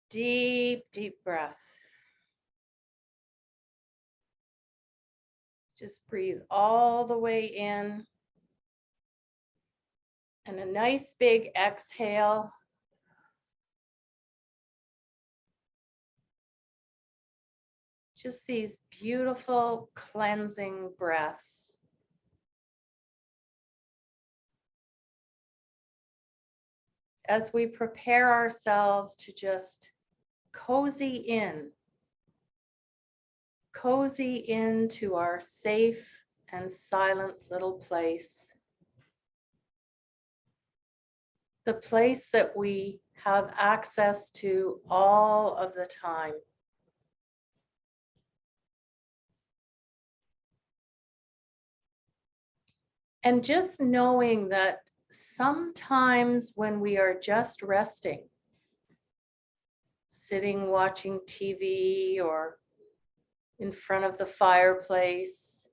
Deep, deep breath. Just breathe all the way in. And a nice big exhale. Just these beautiful cleansing breaths. As we prepare ourselves to just cozy into our safe and silent little place. The place that we have access to all of the time. And just knowing that sometimes when we are just resting, sitting watching TV or in front of the fireplace,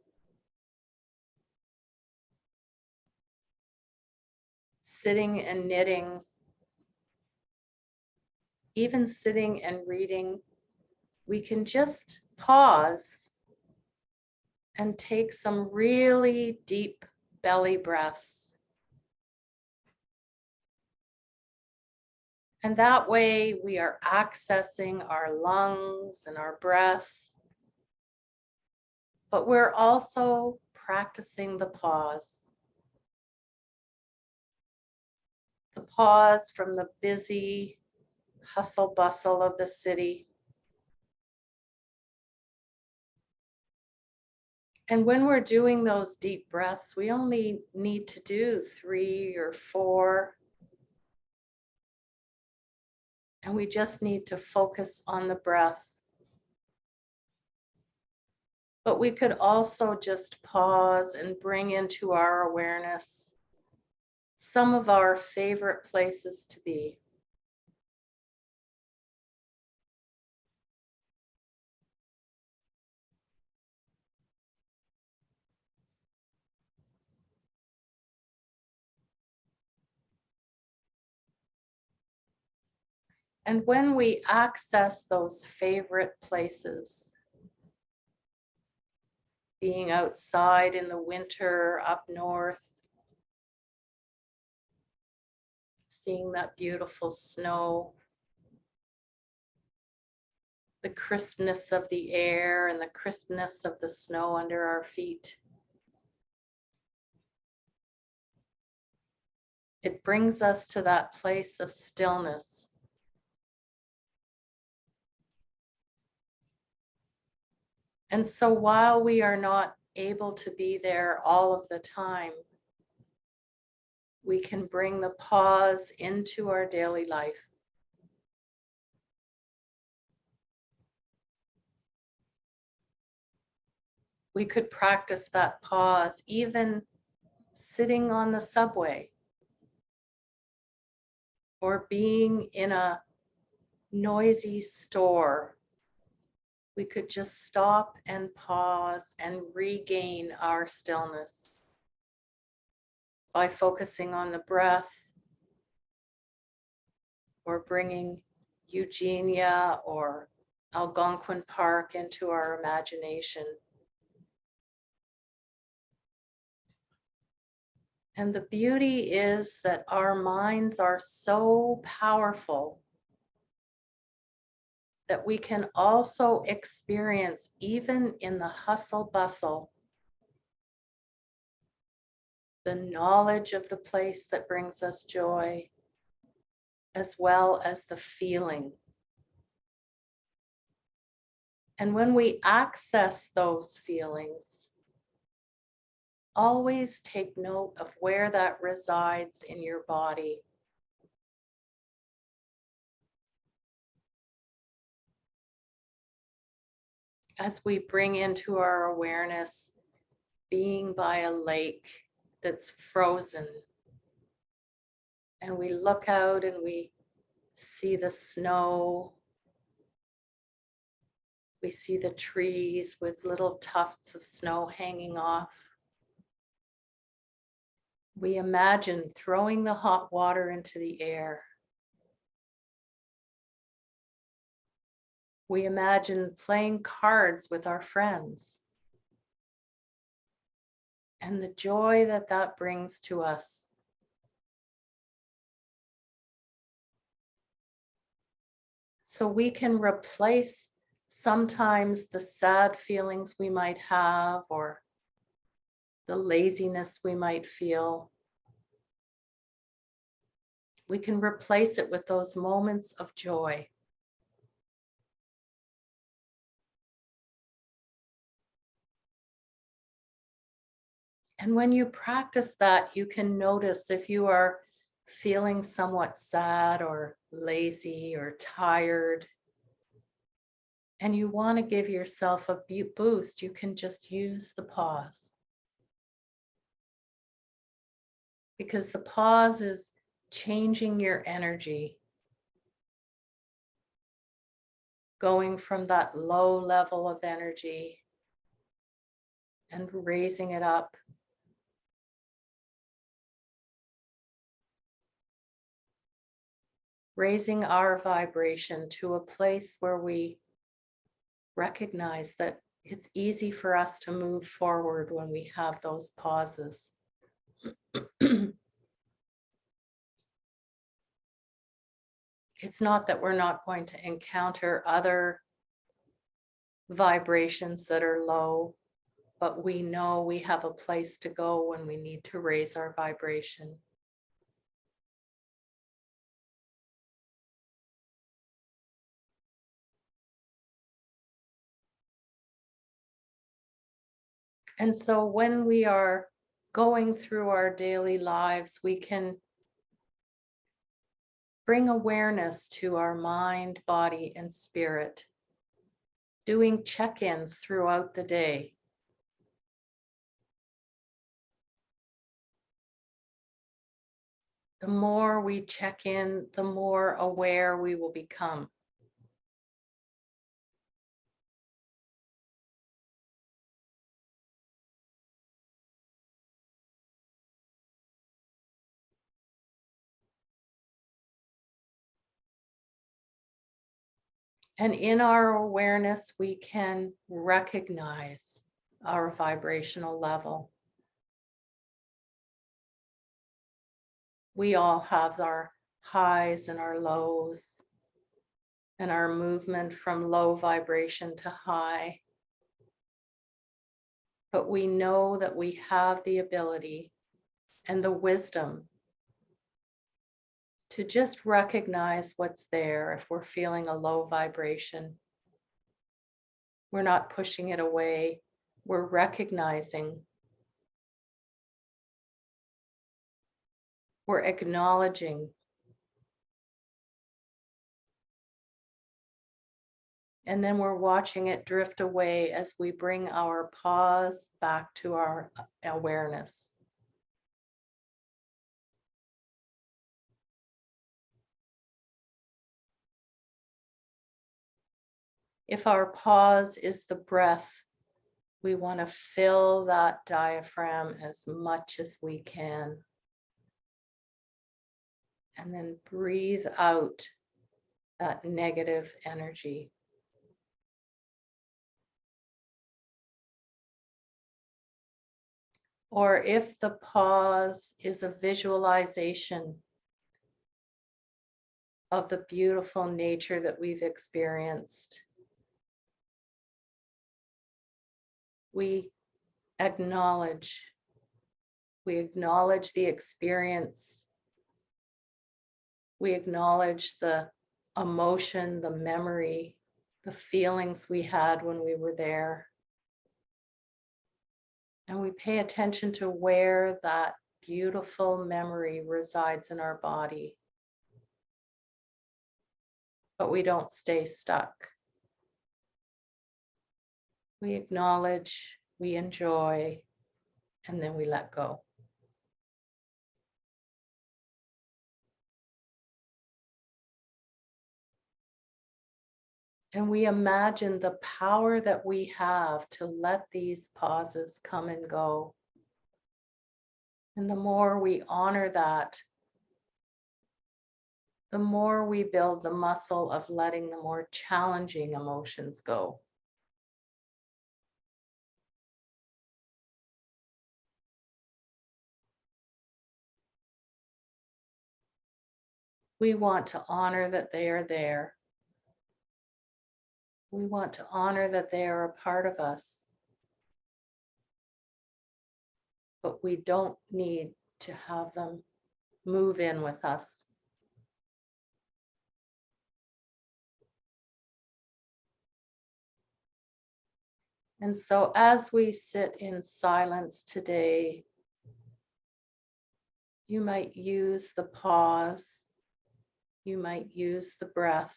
sitting and knitting, even sitting and reading, we can just pause and take some really deep belly breaths. And that way we are accessing our lungs and our breath, but we're also practicing the pause. The pause from the busy hustle bustle of the city. And when we're doing those deep breaths, we only need to do 3 or 4. And we just need to focus on the breath. But we could also just pause and bring into our awareness some of our favorite places to be. And when we access those favorite places, being outside in the winter up north, seeing that beautiful snow, the crispness of the air and the crispness of the snow under our feet. It brings us to that place of stillness. And so while we are not able to be there all of the time, we can bring the pause into our daily life. We could practice that pause even sitting on the subway or being in a noisy store. We could just stop and pause and regain our stillness by focusing on the breath or bringing Eugenia or Algonquin Park into our imagination. And the beauty is that our minds are so powerful that we can also experience, even in the hustle bustle, the knowledge of the place that brings us joy, as well as the feeling. And when we access those feelings, always take note of where that resides in your body. As we bring into our awareness being by a lake that's frozen, and we look out and we see the snow, we see the trees with little tufts of snow hanging off. We imagine throwing the hot water into the air We imagine playing cards with our friends and the joy that that brings to us. So we can replace sometimes the sad feelings we might have or the laziness we might feel. We can replace it with those moments of joy. And when you practice that, you can notice if you are feeling somewhat sad or lazy or tired, and you want to give yourself a boost, you can just use the pause. Because the pause is changing your energy, going from that low level of energy and raising it up. Raising our vibration to a place where we recognize that it's easy for us to move forward when we have those pauses. It's not that we're not going to encounter other vibrations that are low, but we know we have a place to go when we need to raise our vibration. And so when we are going through our daily lives, we can bring awareness to our mind, body, and spirit, doing check-ins throughout the day. The more we check in, the more aware we will become. And in our awareness, we can recognize our vibrational level. We all have our highs and our lows, and our movement from low vibration to high. But we know that we have the ability and the wisdom to just recognize what's there if we're feeling a low vibration. We're not pushing it away. We're recognizing. We're acknowledging. And then we're watching it drift away as we bring our pause back to our awareness. If our pause is the breath, we want to fill that diaphragm as much as we can. And then breathe out that negative energy. Or if the pause is a visualization of the beautiful nature that we've experienced, we acknowledge the experience. We acknowledge the emotion, the memory, the feelings we had when we were there. And we pay attention to where that beautiful memory resides in our body. But we don't stay stuck. We acknowledge, we enjoy, and then we let go. And we imagine the power that we have to let these pauses come and go. And the more we honor that, the more we build the muscle of letting the more challenging emotions go. We want to honor that they are there. We want to honor that they are a part of us. But we don't need to have them move in with us. And so as we sit in silence today, you might use the pause, you might use the breath,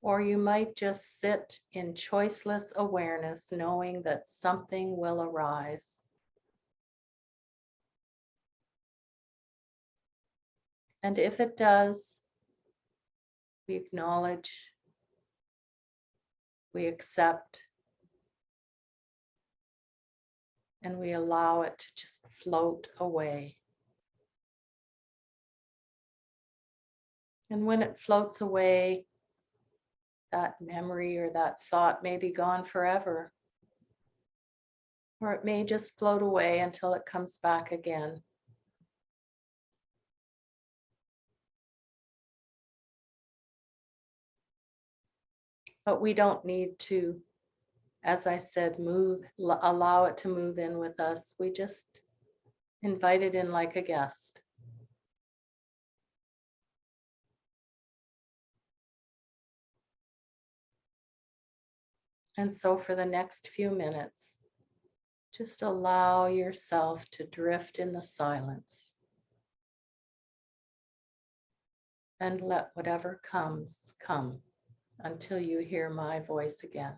or you might just sit in choiceless awareness, knowing that something will arise. And if it does, we acknowledge, we accept, and we allow it to just float away. And when it floats away, that memory or that thought may be gone forever. Or it may just float away until it comes back again. But we don't need to, as I said, allow it to move in with us. We just invite it in like a guest. And so for the next few minutes, just allow yourself to drift in the silence and let whatever comes, come until you hear my voice again.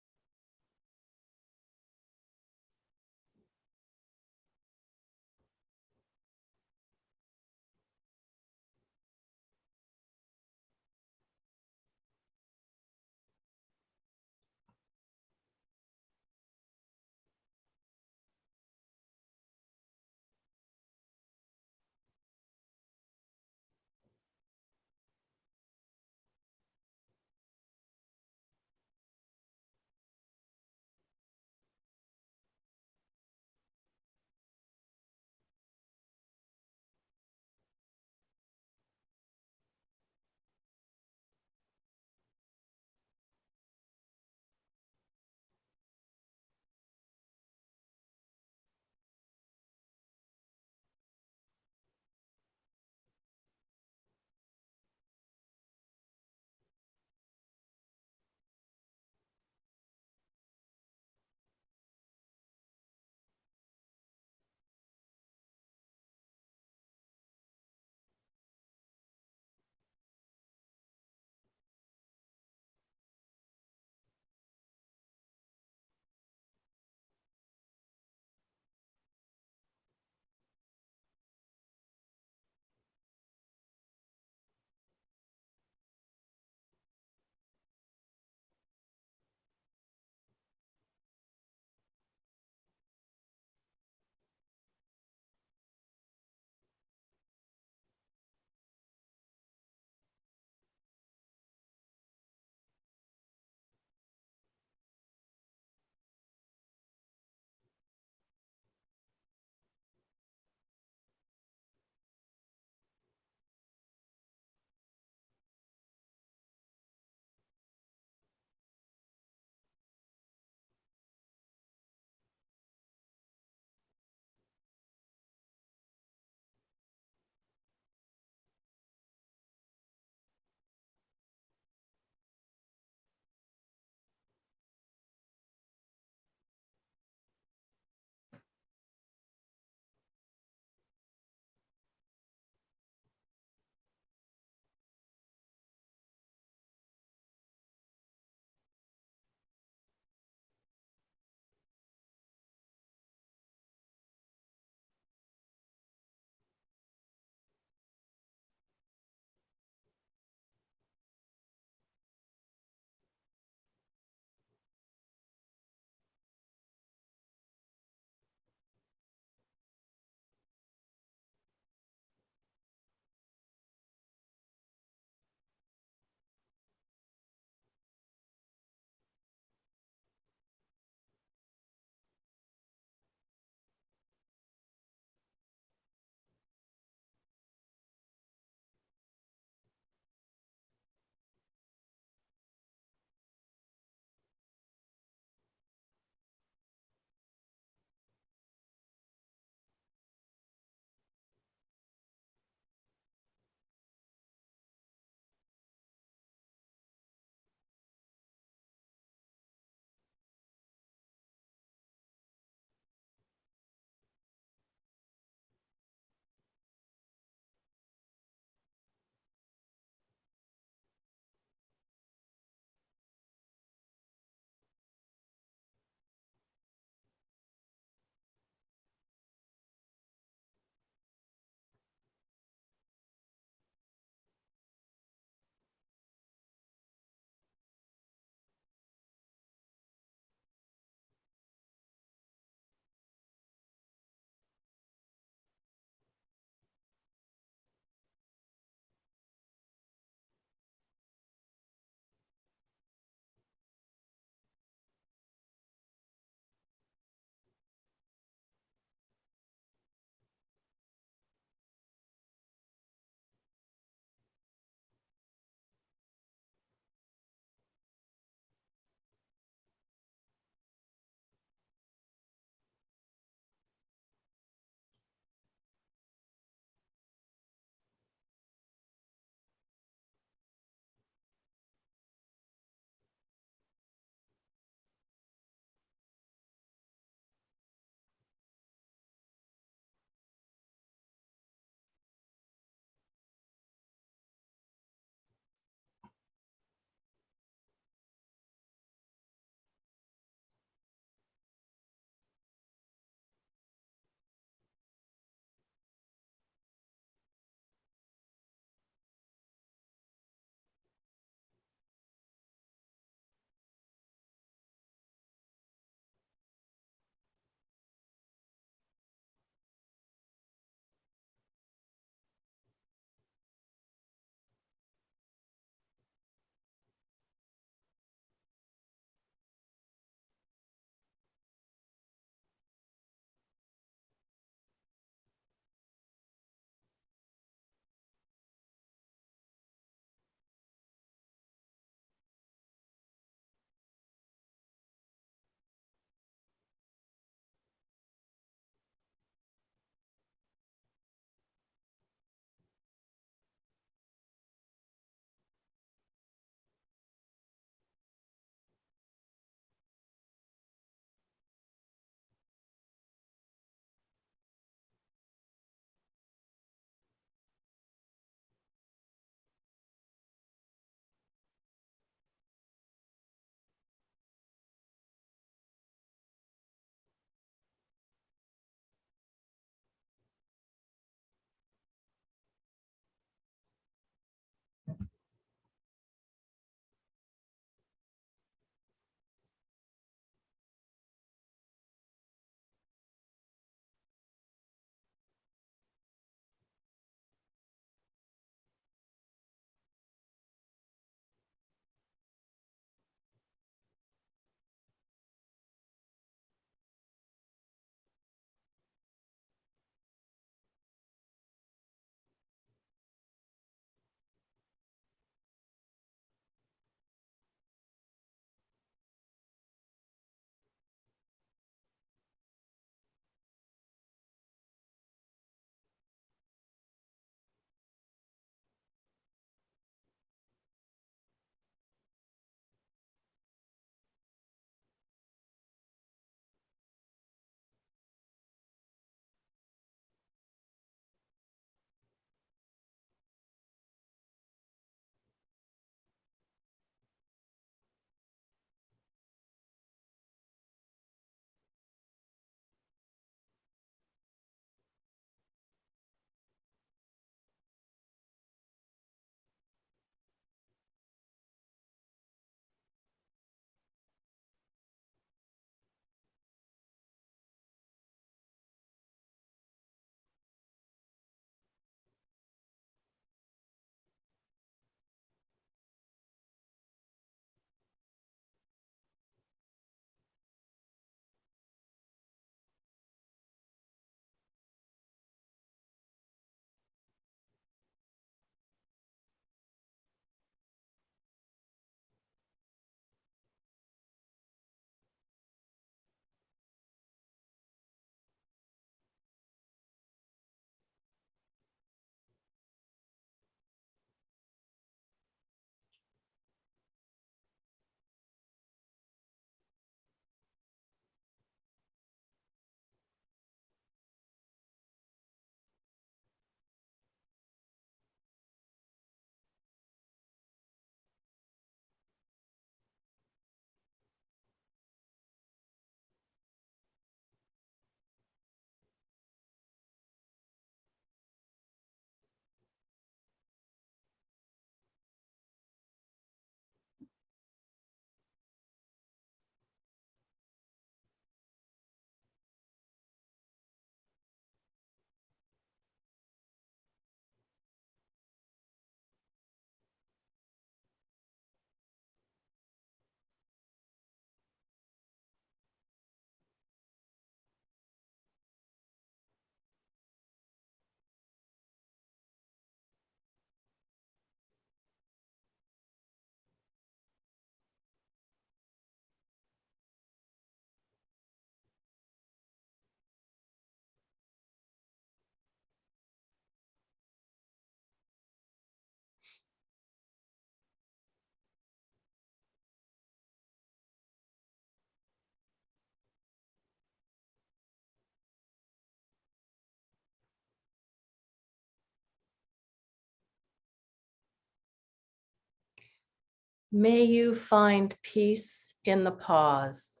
May you find peace in the pause.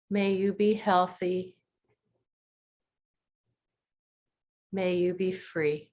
May you be healthy. May you be free.